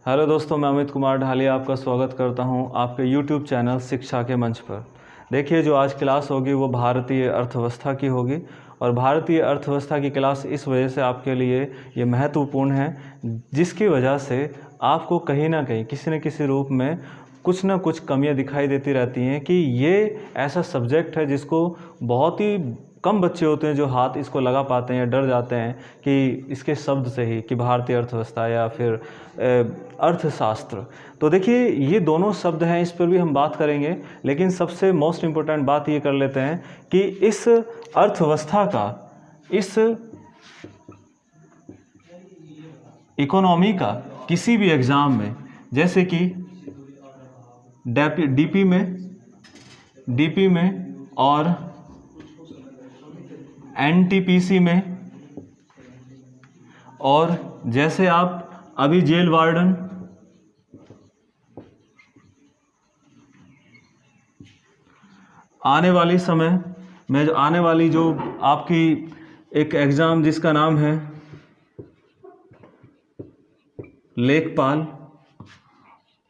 Hello दोस्तों, मैं Amit Kumar dahlia आपका स्वागत करता हूं आपके YouTube चैनल शिक्षा के मंच पर। देखिए, जो आज क्लास होगी वो भारतीय अर्थव्यवस्था की होगी और भारतीय अर्थव्यवस्था की क्लास इस वजह से आपके लिए ये महत्वपूर्ण है, जिसकी वजह से आपको कहीं ना कहीं किसी न किसी रूप में कुछ ना कुछ कमियां दिखाई देती रहती हैं कि ये ऐसा सब्जेक्ट है जिसको बहुत ही कम बच्चे होते हैं जो हाथ इसको लगा पाते हैं या डर जाते हैं कि इसके शब्द से ही कि भारतीय अर्थव्यवस्था या फिर अर्थशास्त्र। तो देखिए, ये दोनों शब्द हैं, इस पर भी हम बात करेंगे, लेकिन सबसे मोस्ट इम्पोर्टेंट बात ये कर लेते हैं कि इस अर्थव्यवस्था का, इस इकोनॉमी का किसी भी एग्ज़ाम में, जैसे कि डीपी में और एनटीपीसी में, और जैसे आप अभी जेल वार्डन, आने वाली समय में आने वाली जो आपकी एक एग्ज़ाम जिसका नाम है लेखपाल,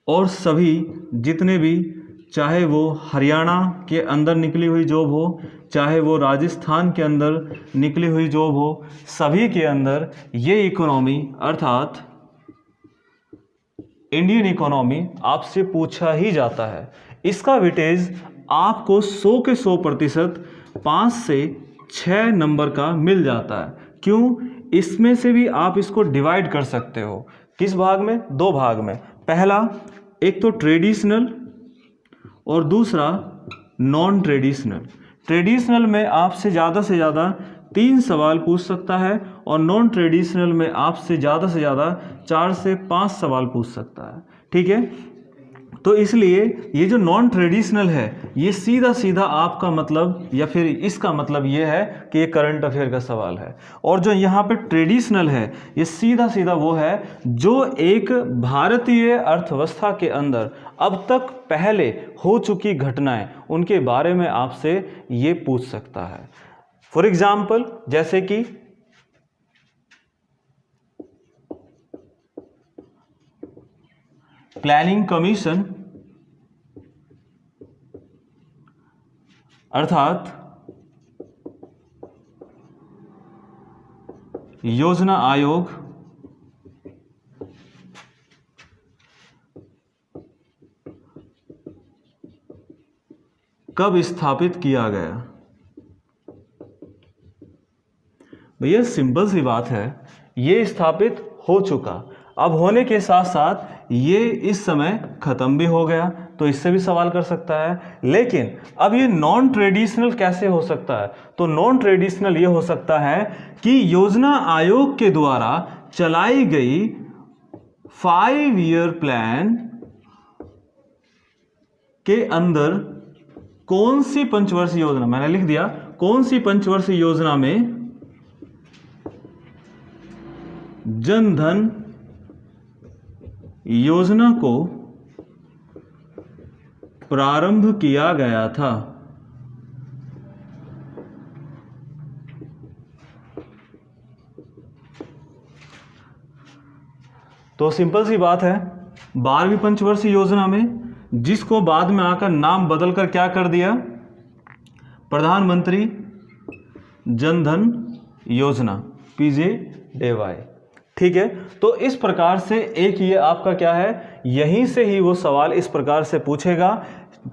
और सभी जितने भी, चाहे वो हरियाणा के अंदर निकली हुई जॉब हो, चाहे वो राजस्थान के अंदर निकली हुई जॉब हो, सभी के अंदर ये इकोनॉमी अर्थात इंडियन इकोनॉमी आपसे पूछा ही जाता है। इसका वेटेज आपको 100 के 100% 5 से 6 नंबर का मिल जाता है। क्यों? इसमें से भी आप इसको डिवाइड कर सकते हो। किस भाग में? 2 भाग में। पहला, एक तो ट्रेडिशनल और दूसरा नॉन ट्रेडिशनल। ट्रेडिशनल में आपसे ज़्यादा से ज़्यादा 3 सवाल पूछ सकता है और नॉन ट्रेडिशनल में आपसे ज़्यादा 4 से 5 सवाल पूछ सकता है। ठीक है, तो इसलिए ये जो नॉन ट्रेडिशनल है, ये सीधा सीधा आपका मतलब या फिर इसका मतलब ये है कि ये करंट अफेयर का सवाल है। और जो यहाँ पे ट्रेडिशनल है, ये सीधा सीधा वो है जो एक भारतीय अर्थव्यवस्था के अंदर अब तक पहले हो चुकी घटनाएं, उनके बारे में आपसे ये पूछ सकता है। फॉर एग्जाम्पल, जैसे कि प्लानिंग कमीशन अर्थात योजना आयोग कब स्थापित किया गया? भैया सिंपल सी बात है, ये स्थापित हो चुका, अब होने के साथ साथ ये इस समय ख़त्म भी हो गया, तो इससे भी सवाल कर सकता है। लेकिन अब ये नॉन ट्रेडिशनल कैसे हो सकता है? तो नॉन ट्रेडिशनल ये हो सकता है कि योजना आयोग के द्वारा चलाई गई 5 ईयर प्लान के अंदर कौन सी पंचवर्षीय योजना, मैंने लिख दिया, कौन सी पंचवर्षीय योजना में जन धन योजना को प्रारंभ किया गया था। तो सिंपल सी बात है, 12वीं पंचवर्षीय योजना में, जिसको बाद में आकर नाम बदलकर क्या कर दिया, प्रधानमंत्री जन धन योजना, PJDY। ठीक है, तो इस प्रकार से एक ये आपका क्या है, यहीं से ही वो सवाल इस प्रकार से पूछेगा,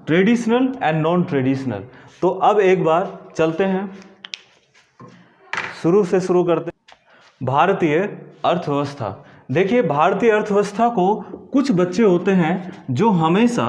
ट्रेडिशनल एंड नॉन ट्रेडिशनल। तो अब एक बार चलते हैं, शुरू से शुरू करते हैं। भारतीय अर्थव्यवस्था। देखिए, भारतीय अर्थव्यवस्था को कुछ बच्चे होते हैं जो हमेशा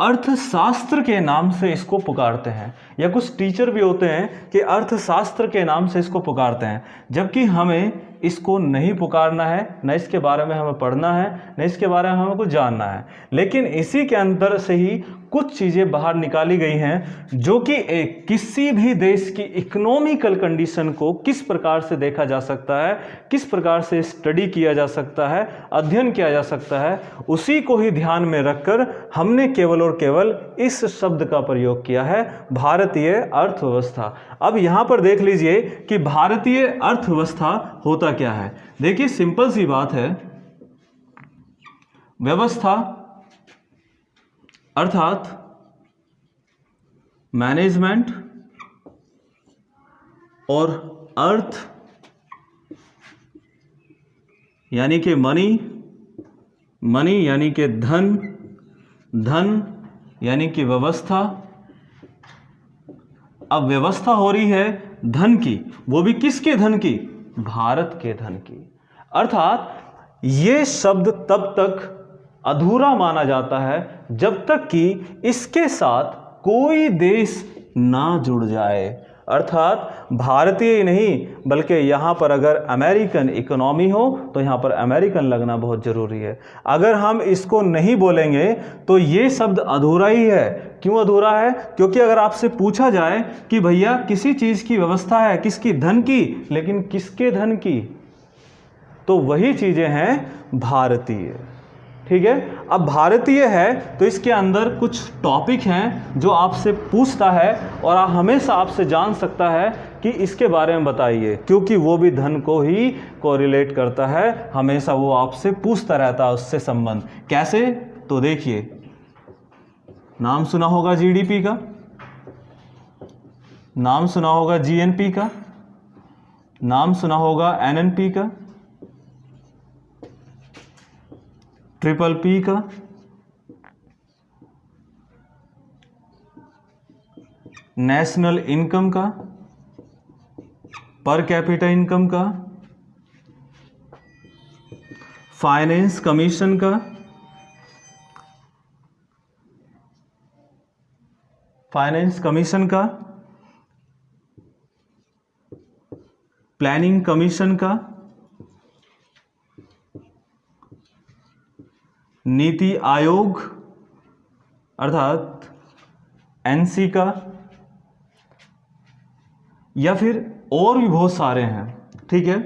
अर्थशास्त्र के नाम से इसको पुकारते हैं, या कुछ टीचर भी होते हैं कि अर्थशास्त्र के नाम से इसको पुकारते हैं, जबकि हमें इसको नहीं पुकारना है, न इसके बारे में हमें पढ़ना है, न इसके बारे में हमें कुछ जानना है। लेकिन इसी के अंदर से ही कुछ चीज़ें बाहर निकाली गई हैं जो कि एक किसी भी देश की इकोनॉमिकल कंडीशन को किस प्रकार से देखा जा सकता है, किस प्रकार से स्टडी किया जा सकता है, अध्ययन किया जा सकता है, उसी को ही ध्यान में रखकर हमने केवल और केवल इस शब्द का प्रयोग किया है, भारतीय अर्थव्यवस्था। अब यहाँ पर देख लीजिए कि भारतीय अर्थव्यवस्था होता होता क्या है? देखिए सिंपल सी बात है, व्यवस्था अर्थात मैनेजमेंट और अर्थ यानी कि मनी, मनी यानी कि धन, धन यानी कि व्यवस्था। अब व्यवस्था हो रही है धन की, वो भी किसके धन की? भारत के धन की। अर्थात ये शब्द तब तक अधूरा माना जाता है जब तक कि इसके साथ कोई देश ना जुड़ जाए। अर्थात भारतीय ही नहीं बल्कि यहाँ पर अगर अमेरिकन इकोनॉमी हो तो यहाँ पर अमेरिकन लगना बहुत ज़रूरी है। अगर हम इसको नहीं बोलेंगे तो ये शब्द अधूरा ही है। क्यों अधूरा है? क्योंकि अगर आपसे पूछा जाए कि भैया किसी चीज़ की व्यवस्था है, किसकी? धन की, लेकिन किसके धन की? तो वही चीज़ें हैं भारतीय। ठीक है, अब भारतीय है तो इसके अंदर कुछ टॉपिक हैं जो आपसे पूछता है और हमेशा आपसे जान सकता है कि इसके बारे में बताइए, क्योंकि वो भी धन को ही कोरिलेट करता है, हमेशा वो आपसे पूछता रहता है उससे संबंध। कैसे? तो देखिए, नाम सुना होगा जीडीपी का, नाम सुना होगा जीएनपी का, नाम सुना होगा एनएनपी का, ट्रिपल पी का, नेशनल इनकम का, पर कैपिटा इनकम का, फाइनेंस कमीशन का, फाइनेंस कमीशन का, प्लानिंग कमीशन का, नीति आयोग अर्थात एनसी का, या फिर और भी बहुत सारे हैं। ठीक है,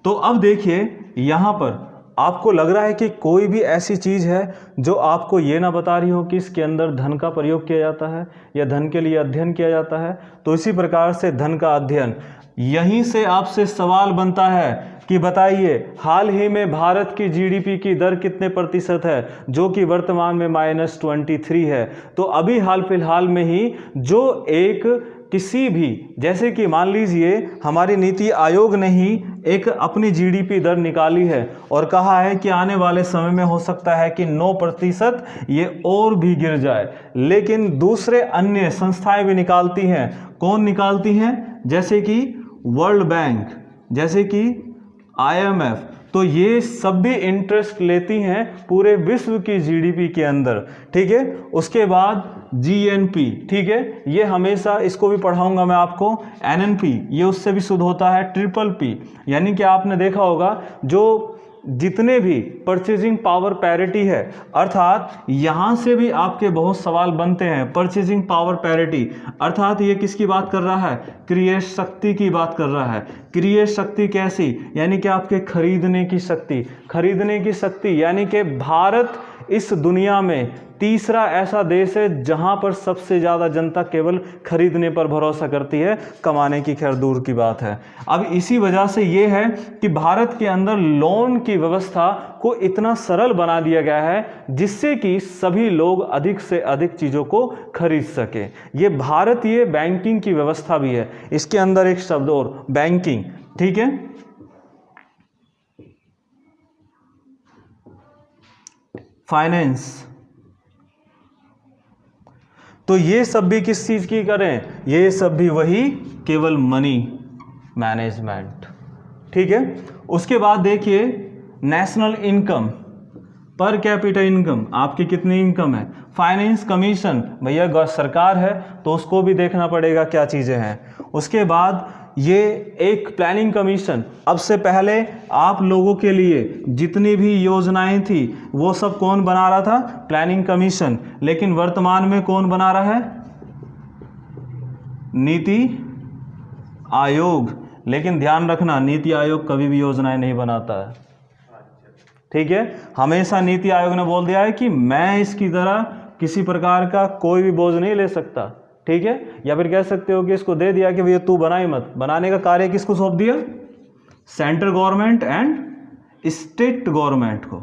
तो अब देखिए यहाँ पर आपको लग रहा है कि कोई भी ऐसी चीज़ है जो आपको ये ना बता रही हो कि इसके अंदर धन का प्रयोग किया जाता है या धन के लिए अध्ययन किया जाता है। तो इसी प्रकार से धन का अध्ययन, यहीं से आपसे सवाल बनता है कि बताइए हाल ही में भारत की जीडीपी की दर कितने प्रतिशत है, जो कि वर्तमान में -23 है। तो अभी हाल फिलहाल में ही जो एक किसी भी, जैसे कि मान लीजिए हमारी नीति आयोग ने ही एक अपनी जीडीपी दर निकाली है और कहा है कि आने वाले समय में हो सकता है कि 9% ये और भी गिर जाए। लेकिन दूसरे अन्य संस्थाएं भी निकालती हैं। कौन निकालती हैं? जैसे कि वर्ल्ड बैंक, जैसे कि IMF। तो ये सब भी इंटरेस्ट लेती हैं पूरे विश्व की जीडीपी के अंदर। ठीक है, उसके बाद GNP, ठीक है, ये हमेशा इसको भी पढ़ाऊंगा मैं आपको। NNP ये उससे भी शुद्ध होता है। ट्रिपल P यानी कि आपने देखा होगा जो जितने भी परचेजिंग पावर पैरिटी है, अर्थात यहाँ से भी आपके बहुत सवाल बनते हैं। परचेजिंग पावर पैरिटी अर्थात ये किसकी बात कर रहा है? क्रय शक्ति की बात कर रहा है। क्रय शक्ति कैसी? यानी कि आपके खरीदने की शक्ति। खरीदने की शक्ति यानी कि भारत इस दुनिया में तीसरा ऐसा देश है जहां पर सबसे ज़्यादा जनता केवल खरीदने पर भरोसा करती है, कमाने की खैर दूर की बात है। अब इसी वजह से ये है कि भारत के अंदर लोन की व्यवस्था को इतना सरल बना दिया गया है जिससे कि सभी लोग अधिक से अधिक चीज़ों को खरीद सके। ये भारतीय बैंकिंग की व्यवस्था भी है। इसके अंदर एक शब्द और, बैंकिंग। ठीक है, फाइनेंस। तो ये सब भी किस चीज़ की करें? ये सब भी वही केवल मनी मैनेजमेंट। ठीक है, उसके बाद देखिए national income, per capita income, आपकी कितनी इनकम है। फाइनेंस कमीशन, भैया सरकार है तो उसको भी देखना पड़ेगा क्या चीज़ें हैं। उसके बाद ये एक प्लानिंग कमीशन, अब से पहले आप लोगों के लिए जितनी भी योजनाएं थी वो सब कौन बना रहा था? Planning commission. लेकिन वर्तमान में कौन बना रहा है? नीति आयोग। लेकिन ध्यान रखना, नीति आयोग कभी भी योजनाएं नहीं बनाता है। ठीक है, हमेशा नीति आयोग ने बोल दिया है कि मैं इसकी तरह किसी प्रकार का कोई भी बोझ नहीं ले सकता। ठीक है, या फिर कह सकते हो कि इसको दे दिया कि भैया तू बनाई मत। बनाने का कार्य किसको सौंप दिया? Central government and state government को।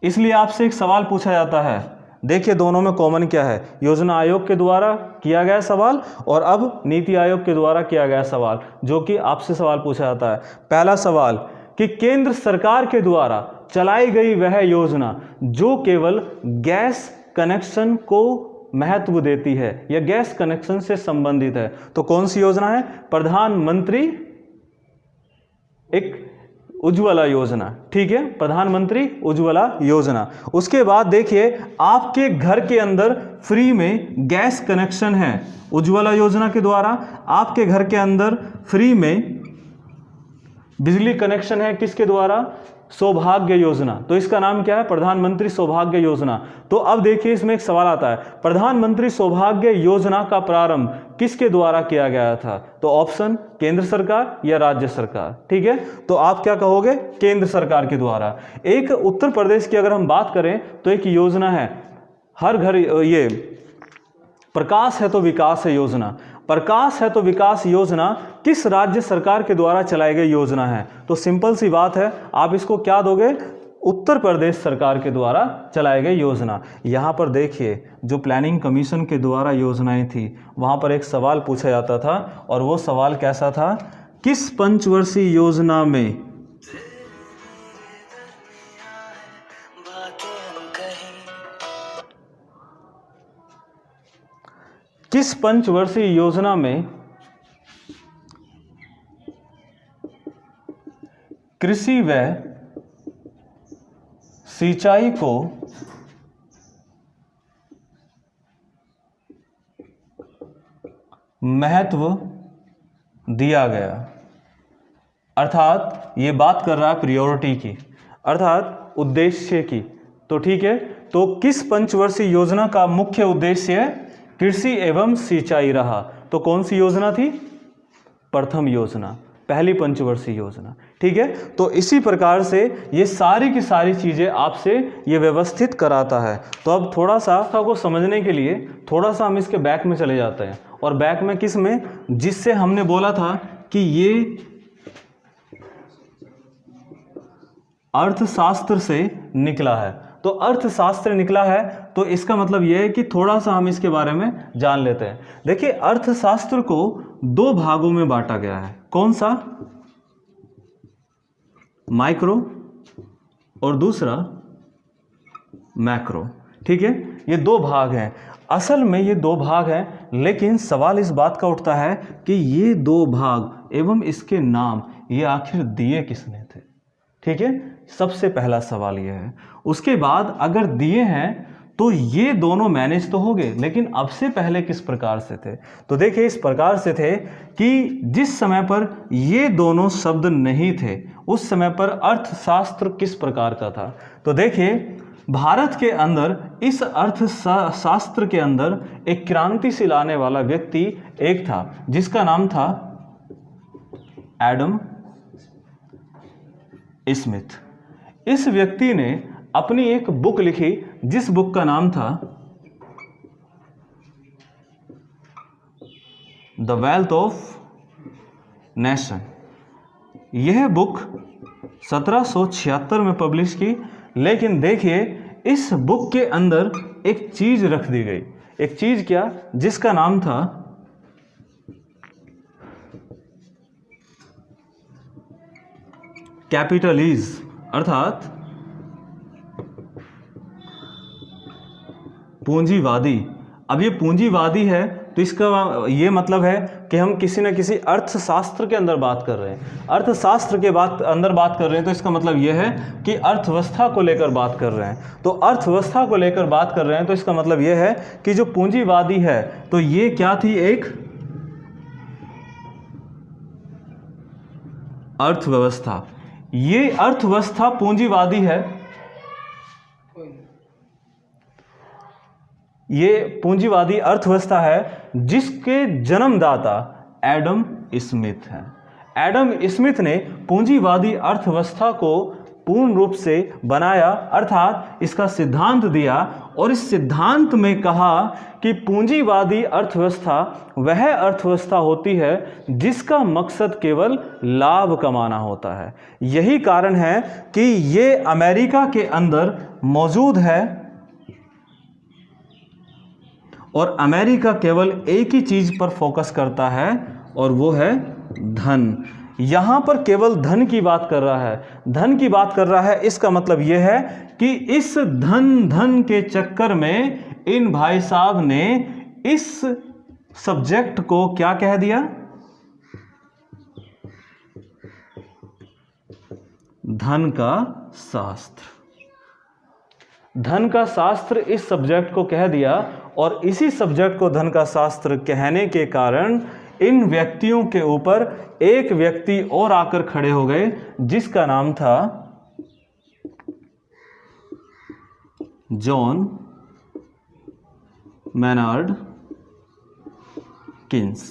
इसलिए आपसे एक सवाल पूछा जाता है, देखिए दोनों में कॉमन क्या है, योजना आयोग के द्वारा किया गया सवाल और अब नीति आयोग के द्वारा किया गया सवाल, जो कि आपसे सवाल पूछा जाता है। पहला सवाल कि केंद्र सरकार के द्वारा चलाई गई वह योजना जो केवल गैस कनेक्शन को महत्व देती है या गैस कनेक्शन से संबंधित है, तो कौन सी योजना है? प्रधानमंत्री एक उज्ज्वला योजना। ठीक है, प्रधानमंत्री उज्ज्वला योजना। उसके बाद देखिए आपके घर के अंदर फ्री में गैस कनेक्शन है, उज्ज्वला योजना के द्वारा आपके घर के अंदर फ्री में बिजली कनेक्शन है, किसके द्वारा? सौभाग्य योजना। तो इसका नाम क्या है? प्रधानमंत्री सौभाग्य योजना। तो अब देखिए इसमें एक सवाल आता है, प्रधानमंत्री सौभाग्य योजना का प्रारंभ किसके द्वारा किया गया था? तो ऑप्शन केंद्र सरकार या राज्य सरकार। ठीक है, तो आप क्या कहोगे? केंद्र सरकार के द्वारा। एक उत्तर प्रदेश की अगर हम बात करें तो एक योजना है हर घर, ये प्रकाश है तो विकास है योजना। प्रकाश है तो विकास योजना किस राज्य सरकार के द्वारा चलाई गई योजना है? तो सिंपल सी बात है, आप इसको क्या दोगे? उत्तर प्रदेश सरकार के द्वारा चलाई गई योजना। यहाँ पर देखिए जो प्लानिंग कमीशन के द्वारा योजनाएं थी वहाँ पर एक सवाल पूछा जाता था और वो सवाल कैसा था? किस पंचवर्षीय योजना में किस पंचवर्षीय योजना में कृषि व सिंचाई को महत्व दिया गया? अर्थात ये बात कर रहा है प्रायोरिटी की, अर्थात उद्देश्य की। तो ठीक है, तो किस पंचवर्षीय योजना का मुख्य उद्देश्य कृषि एवं सिंचाई रहा? तो कौन सी योजना थी? प्रथम योजना, पहली पंचवर्षीय योजना। ठीक है, तो इसी प्रकार से ये सारी की सारी चीज़ें आपसे ये व्यवस्थित कराता है। तो अब थोड़ा सा को समझने के लिए थोड़ा सा हम इसके बैक में चले जाते हैं, और बैक में किस में? जिससे हमने बोला था कि ये अर्थशास्त्र से निकला है। तो अर्थशास्त्र निकला है तो इसका मतलब यह है कि थोड़ा सा हम इसके बारे में जान लेते हैं। देखिए अर्थशास्त्र को दो भागों में बांटा गया है। कौन सा? माइक्रो और दूसरा मैक्रो। ठीक है, ये दो भाग हैं। असल में ये दो भाग हैं, लेकिन सवाल इस बात का उठता है कि ये दो भाग एवं इसके नाम ये आखिर दिए किसने थे? ठीक है, सबसे पहला सवाल यह है। उसके बाद अगर दिए हैं तो ये दोनों मैनेज तो हो गए, लेकिन अब से पहले किस प्रकार से थे? तो देखिए इस प्रकार से थे कि जिस समय पर ये दोनों शब्द नहीं थे उस समय पर अर्थशास्त्र किस प्रकार का था? तो देखिए भारत के अंदर इस अर्थशास्त्र के अंदर एक क्रांति से लाने वाला व्यक्ति एक था जिसका नाम था एडम स्मिथ। इस व्यक्ति ने अपनी एक बुक लिखी जिस बुक का नाम था द वेल्थ ऑफ नेशन। यह बुक 1776 में पब्लिश की, लेकिन देखिए इस बुक के अंदर एक चीज रख दी गई। एक चीज क्या? जिसका नाम था कैपिटलिज्म, अर्थात पूंजीवादी। अब ये पूंजीवादी है तो इसका ये मतलब है कि हम किसी न किसी अर्थशास्त्र के अंदर बात कर रहे हैं। अर्थशास्त्र के अंदर बात कर रहे हैं तो इसका मतलब ये है कि अर्थव्यवस्था को लेकर बात कर रहे हैं। तो अर्थव्यवस्था को लेकर बात कर रहे हैं तो इसका मतलब ये है कि जो पूंजीवादी है तो ये क्या थी? एक अर्थव्यवस्था। ये अर्थव्यवस्था पूंजीवादी है। ये पूंजीवादी अर्थव्यवस्था है जिसके जन्मदाता एडम स्मिथ हैं। एडम स्मिथ ने पूंजीवादी अर्थव्यवस्था को पूर्ण रूप से बनाया, अर्थात इसका सिद्धांत दिया और इस सिद्धांत में कहा कि पूंजीवादी अर्थव्यवस्था वह अर्थव्यवस्था होती है जिसका मकसद केवल लाभ कमाना होता है। यही कारण है कि ये अमेरिका के अंदर मौजूद है और अमेरिका केवल एक ही चीज पर फोकस करता है और वो है धन। यहां पर केवल धन की बात कर रहा है, धन की बात कर रहा है। इसका मतलब यह है कि इस धन के चक्कर में इन भाई साहब ने इस सब्जेक्ट को क्या कह दिया, धन का शास्त्र। धन का शास्त्र इस सब्जेक्ट को कह दिया और इसी सब्जेक्ट को धन का शास्त्र कहने के कारण इन व्यक्तियों के ऊपर एक व्यक्ति और आकर खड़े हो गए जिसका नाम था जॉन मैनार्ड किन्स।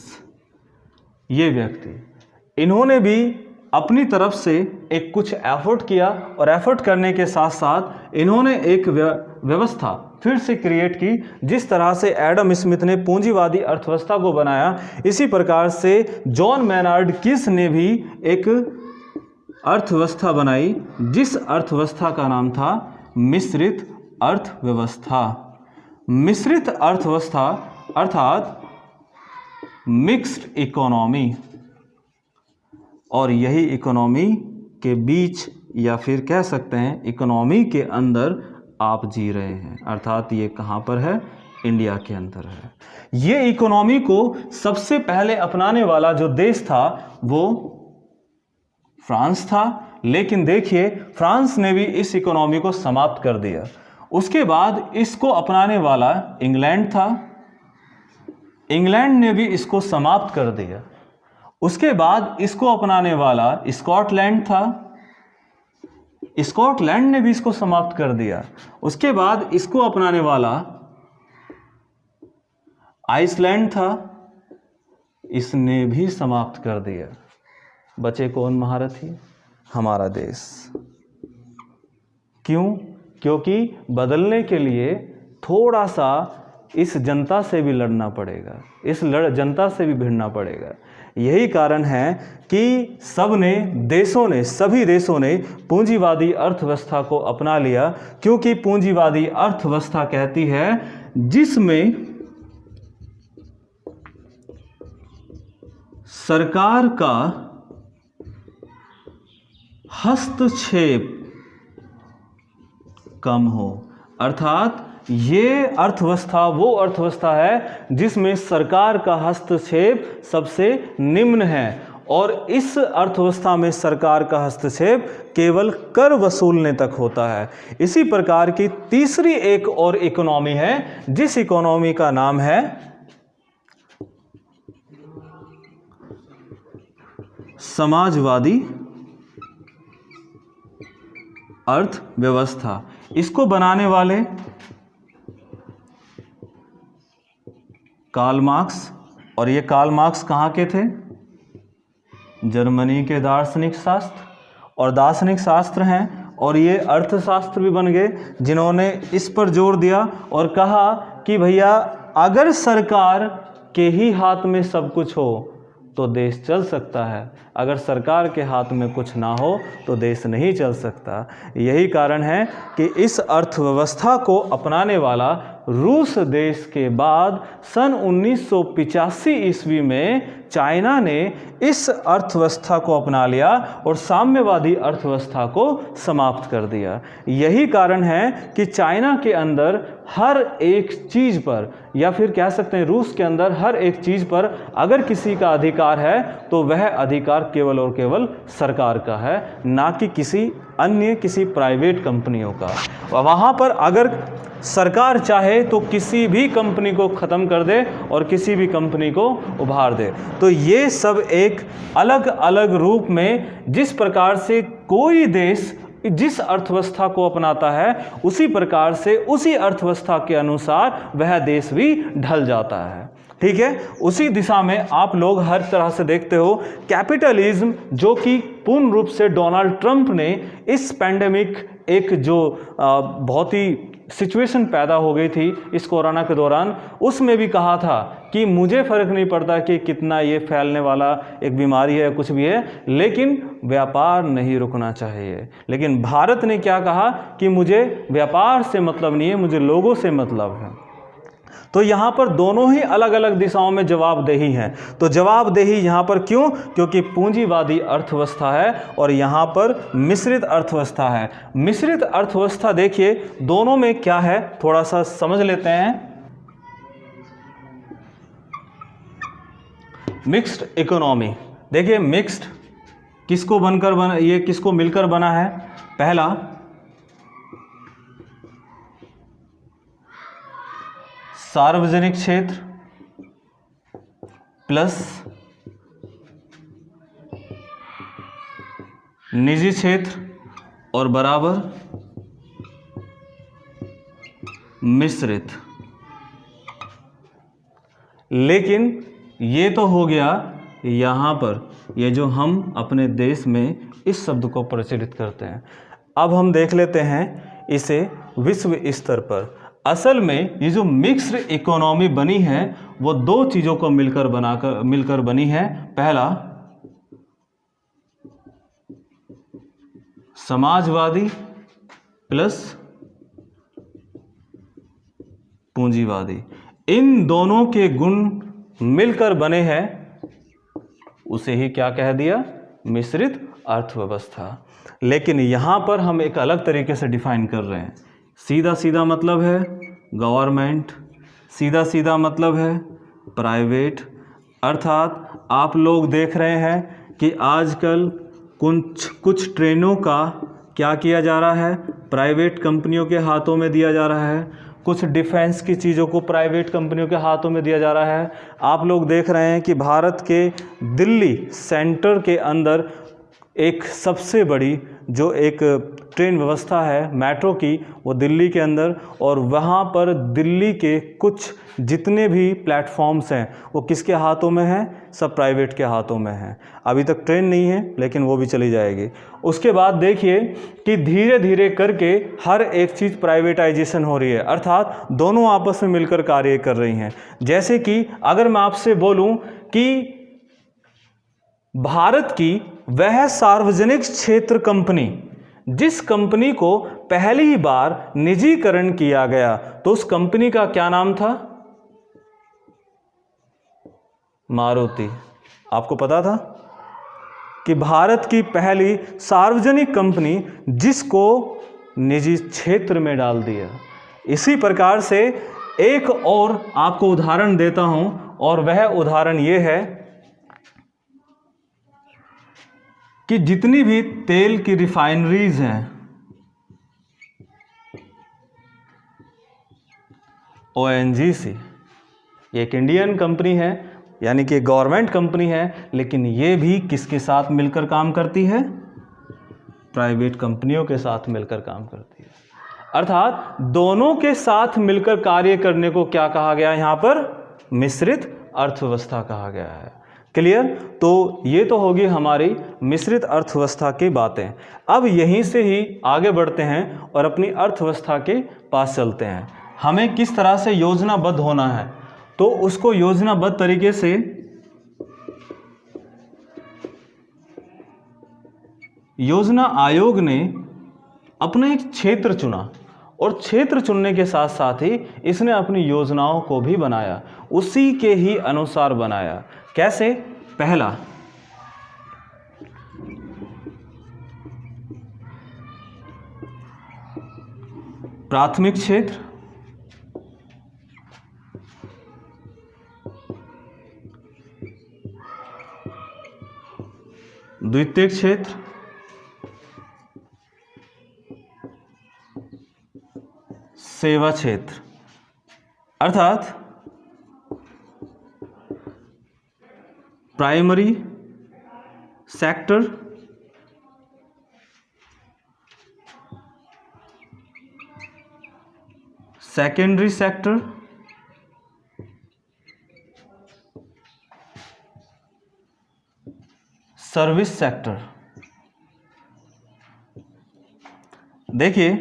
ये व्यक्ति, इन्होंने भी अपनी तरफ से एक कुछ एफर्ट किया और एफर्ट करने के साथ साथ इन्होंने एक व्यवस्था फिर से क्रिएट की। जिस तरह से एडम स्मिथ ने पूंजीवादी अर्थव्यवस्था को बनाया, इसी प्रकार से जॉन मैनार्ड किन्स ने भी एक अर्थव्यवस्था बनाई जिस अर्थव्यवस्था का नाम था मिश्रित अर्थव्यवस्था। मिश्रित अर्थव्यवस्था अर्थात मिक्स्ड इकोनॉमी। और यही इकोनॉमी के बीच या फिर कह सकते हैं इकोनॉमी के अंदर आप जी रहे हैं, अर्थात ये कहाँ पर है, इंडिया के अंदर है। ये इकोनॉमी को सबसे पहले अपनाने वाला जो देश था वो फ्रांस था, लेकिन देखिए फ्रांस ने भी इस इकोनॉमी को समाप्त कर दिया। उसके बाद इसको अपनाने वाला इंग्लैंड था, इंग्लैंड ने भी इसको समाप्त कर दिया। उसके बाद इसको अपनाने वाला स्कॉटलैंड था, स्कॉटलैंड ने भी इसको समाप्त कर दिया। उसके बाद इसको अपनाने वाला आइसलैंड था, इसने भी समाप्त कर दिया। बचे कौन महारथी? हमारा देश। क्यों? क्योंकि बदलने के लिए थोड़ा सा इस जनता से भी लड़ना पड़ेगा, इस जनता से भी भिड़ना पड़ेगा। यही कारण है कि सभी देशों ने पूंजीवादी अर्थव्यवस्था को अपना लिया, क्योंकि पूंजीवादी अर्थव्यवस्था कहती है जिसमें सरकार का हस्तक्षेप कम हो। अर्थात ये अर्थव्यवस्था वो अर्थव्यवस्था है जिसमें सरकार का हस्तक्षेप सबसे निम्न है, और इस अर्थव्यवस्था में सरकार का हस्तक्षेप केवल कर वसूलने तक होता है। इसी प्रकार की तीसरी एक और इकोनॉमी है जिस इकोनॉमी का नाम है समाजवादी अर्थव्यवस्था। इसको बनाने वाले कार्ल मार्क्स, और ये कार्ल मार्क्स कहाँ के थे? जर्मनी के दार्शनिक शास्त्र और दार्शनिक शास्त्र हैं, और ये अर्थशास्त्र भी बन गए जिन्होंने इस पर जोर दिया और कहा कि भैया अगर सरकार के ही हाथ में सब कुछ हो तो देश चल सकता है, अगर सरकार के हाथ में कुछ ना हो तो देश नहीं चल सकता। यही कारण है कि इस अर्थव्यवस्था को अपनाने वाला रूस देश के बाद सन 1985 ईस्वी में चाइना ने इस अर्थव्यवस्था को अपना लिया और साम्यवादी अर्थव्यवस्था को समाप्त कर दिया। यही कारण है कि चाइना के अंदर हर एक चीज़ पर, या फिर कह सकते हैं रूस के अंदर हर एक चीज़ पर अगर किसी का अधिकार है तो वह अधिकार केवल और केवल सरकार का है, ना कि किसी प्राइवेट कंपनियों का। वहाँ पर अगर सरकार चाहे तो किसी भी कंपनी को ख़त्म कर दे और किसी भी कंपनी को उभार दे। तो ये सब एक अलग अलग रूप में, जिस प्रकार से कोई देश जिस अर्थव्यवस्था को अपनाता है उसी प्रकार से उसी अर्थव्यवस्था के अनुसार वह देश भी ढल जाता है। ठीक है, उसी दिशा में आप लोग हर तरह से देखते हो कैपिटलिज्म, जो कि पूर्ण रूप से डोनाल्ड ट्रंप ने इस पैंडेमिक एक जो बहुत ही सिचुएशन पैदा हो गई थी इस कोरोना के दौरान, उसमें भी कहा था कि मुझे फ़र्क नहीं पड़ता कि कितना ये फैलने वाला एक बीमारी है, कुछ भी है, लेकिन व्यापार नहीं रुकना चाहिए। लेकिन भारत ने क्या कहा कि मुझे व्यापार से मतलब नहीं है, मुझे लोगों से मतलब है। तो यहाँ पर दोनों ही अलग अलग दिशाओं में जवाबदेही हैं। तो जवाबदेही यहाँ पर क्यों? क्योंकि पूंजीवादी अर्थव्यवस्था है और यहाँ पर मिश्रित अर्थव्यवस्था है। मिश्रित अर्थव्यवस्था देखिए दोनों में क्या है, थोड़ा सा समझ लेते हैं। मिक्स्ड इकोनॉमी, देखिए मिक्स्ड किसको ये किसको मिलकर बना है? पहला सार्वजनिक क्षेत्र प्लस निजी क्षेत्र और बराबर मिश्रित। लेकिन ये तो हो गया यहाँ पर, ये जो हम अपने देश में इस शब्द को प्रचलित करते हैं। अब हम देख लेते हैं इसे विश्व स्तर पर। असल में ये जो मिक्स्ड इकोनॉमी बनी है वो दो चीज़ों को मिलकर बनी है। पहला समाजवादी प्लस पूंजीवादी, इन दोनों के गुण मिलकर बने हैं, उसे ही क्या कह दिया? मिश्रित अर्थव्यवस्था। लेकिन यहाँ पर हम एक अलग तरीके से डिफाइन कर रहे हैं। सीधा सीधा मतलब है गवर्नमेंट, सीधा सीधा मतलब है प्राइवेट। अर्थात आप लोग देख रहे हैं कि आजकल कुछ ट्रेनों का क्या किया जा रहा है? प्राइवेट कंपनियों के हाथों में दिया जा रहा है। कुछ डिफेंस की चीज़ों को प्राइवेट कंपनियों के हाथों में दिया जा रहा है। आप लोग देख रहे हैं कि भारत के दिल्ली सेंटर के अंदर एक सबसे बड़ी जो एक ट्रेन व्यवस्था है मेट्रो की, वो दिल्ली के अंदर, और वहाँ पर दिल्ली के कुछ जितने भी प्लेटफॉर्म्स हैं वो किसके हाथों में हैं? सब प्राइवेट के हाथों में हैं। अभी तक ट्रेन नहीं है लेकिन वो भी चली जाएगी। उसके बाद देखिए कि धीरे धीरे करके हर एक चीज़ प्राइवेटाइजेशन हो रही है, अर्थात दोनों आपस में मिलकर कार्य कर रही हैं। जैसे कि अगर मैं आपसे बोलूँ कि भारत की वह सार्वजनिक क्षेत्र कंपनी जिस कंपनी को पहली बार निजीकरण किया गया, तो उस कंपनी का क्या नाम था? मारुति। आपको पता था कि भारत की पहली सार्वजनिक कंपनी जिसको निजी क्षेत्र में डाल दिया। इसी प्रकार से एक और आपको उदाहरण देता हूं, और वह उदाहरण यह है कि जितनी भी तेल की रिफाइनरीज हैं, ONGC, ये एक इंडियन कंपनी है, यानी कि गवर्नमेंट कंपनी है, लेकिन ये भी किसके साथ मिलकर काम करती है? प्राइवेट कंपनियों के साथ मिलकर काम करती है। अर्थात दोनों के साथ मिलकर कार्य करने को क्या कहा गया? यहाँ पर मिश्रित अर्थव्यवस्था कहा गया है। क्लियर? तो ये तो होगी हमारी मिश्रित अर्थव्यवस्था की बातें। अब यहीं से ही आगे बढ़ते हैं और अपनी अर्थव्यवस्था के पास चलते हैं। हमें किस तरह से योजनाबद्ध होना है, तो उसको योजनाबद्ध तरीके से योजना आयोग ने अपना एक क्षेत्र चुना, और क्षेत्र चुनने के साथ साथ ही इसने अपनी योजनाओं को भी बनाया, उसी के ही अनुसार बनाया। कैसे? पहला, प्राथमिक क्षेत्र, द्वितीयक क्षेत्र, सेवा क्षेत्र। अर्थात primary sector, secondary sector, service sector. देखिए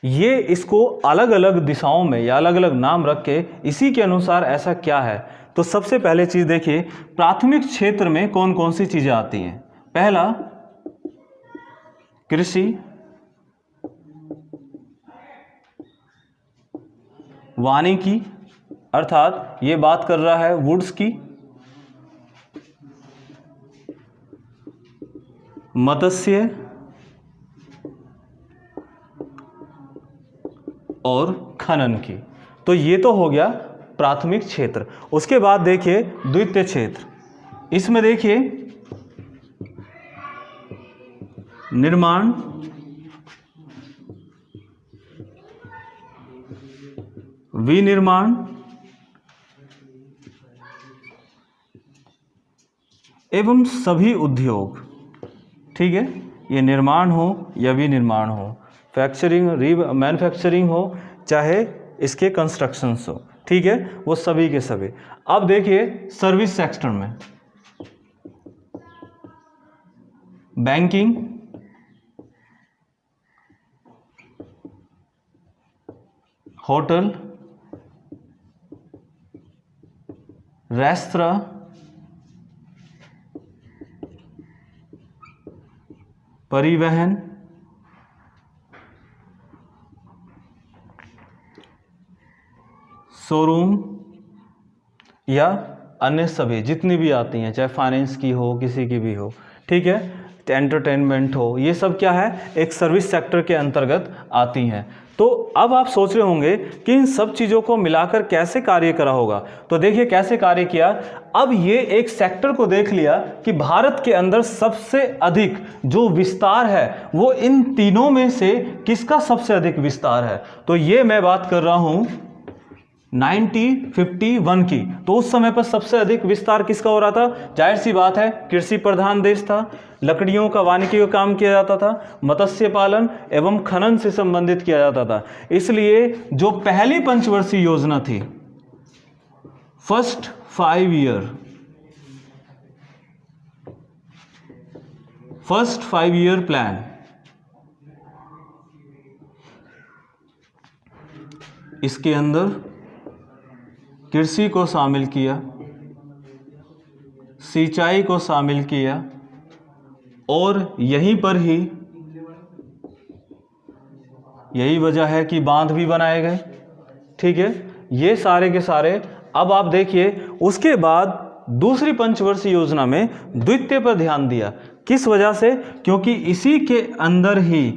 ये इसको अलग अलग दिशाओं में या अलग अलग नाम रख के इसी के अनुसार ऐसा क्या है। तो सबसे पहले चीज़ देखिए, प्राथमिक क्षेत्र में कौन कौन सी चीज़ें आती हैं। पहला कृषि, वानिकी अर्थात ये बात कर रहा है वुड्स की, मत्स्य और खनन की। तो ये तो हो गया प्राथमिक क्षेत्र। उसके बाद देखिए द्वितीय क्षेत्र, इसमें देखिए निर्माण, विनिर्माण एवं सभी उद्योग। ठीक है, ये निर्माण हो या विनिर्माण हो, फैक्चरिंग मैन्युफैक्चरिंग हो, चाहे इसके कंस्ट्रक्शंस हो, ठीक है, वो सभी के सभी। अब देखिए सर्विस सेक्टर में बैंकिंग, होटल, रेस्तरां, परिवहन, शोरूम या अन्य सभी जितनी भी आती हैं, चाहे फाइनेंस की हो, किसी की भी हो, ठीक है, एंटरटेनमेंट हो, ये सब क्या है, एक सर्विस सेक्टर के अंतर्गत आती हैं। तो अब आप सोच रहे होंगे कि इन सब चीज़ों को मिलाकर कैसे कार्य करा होगा। तो देखिए कैसे कार्य किया। अब ये एक सेक्टर को देख लिया कि भारत के अंदर सबसे अधिक जो विस्तार है वो इन तीनों में से किसका सबसे अधिक विस्तार है। तो ये मैं बात कर रहा हूँ 1951 की। तो उस समय पर सबसे अधिक विस्तार किसका हो रहा था, जाहिर सी बात है कृषि प्रधान देश था, लकड़ियों का वानिकी का काम किया जाता था, मत्स्य पालन एवं खनन से संबंधित किया जाता था। इसलिए जो पहली पंचवर्षीय योजना थी, फर्स्ट 5 ईयर प्लान, इसके अंदर कृषि को शामिल किया, सिंचाई को शामिल किया और यहीं पर ही यही वजह है कि बांध भी बनाए गए। ठीक है, ये सारे के सारे। अब आप देखिए उसके बाद दूसरी पंचवर्षीय योजना में द्वितीय पर ध्यान दिया। किस वजह से, क्योंकि इसी के अंदर ही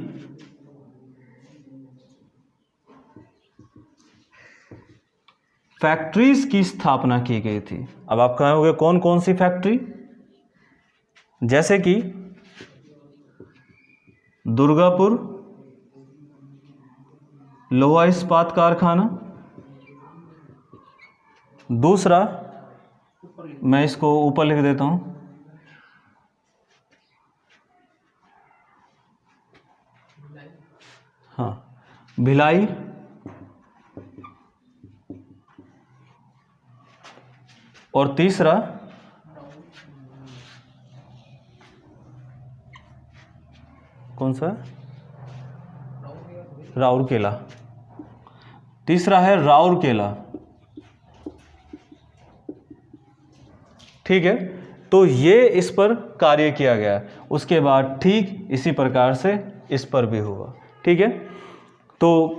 फैक्ट्रीज की स्थापना की गई थी। अब आप कहोगे कौन कौन सी फैक्ट्री, जैसे कि दुर्गापुर लोहा इस्पात कारखाना, दूसरा मैं इसको ऊपर लिख देता हूं, हाँ, भिलाई, और तीसरा कौन सा, राउरकेला। तीसरा है राउरकेला। ठीक है, तो ये इस पर कार्य किया गया। उसके बाद ठीक इसी प्रकार से इस पर भी हुआ। ठीक है, तो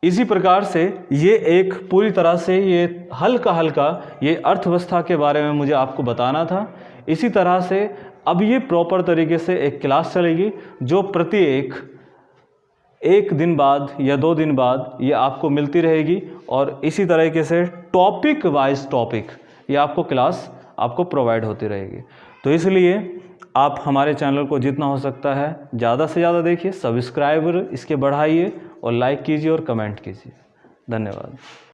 इसी प्रकार से ये एक पूरी तरह से ये हल्का हल्का ये अर्थव्यवस्था के बारे में मुझे आपको बताना था। इसी तरह से अब ये प्रॉपर तरीके से एक क्लास चलेगी जो प्रत्येक एक दिन बाद या 2 दिन बाद ये आपको मिलती रहेगी, और इसी तरीके से टॉपिक वाइज टॉपिक ये आपको क्लास आपको प्रोवाइड होती रहेगी। तो इसलिए आप हमारे चैनल को जितना हो सकता है ज़्यादा से ज़्यादा देखिए, सब्सक्राइबर इसके बढ़ाइए और लाइक कीजिए और कमेंट कीजिए। धन्यवाद।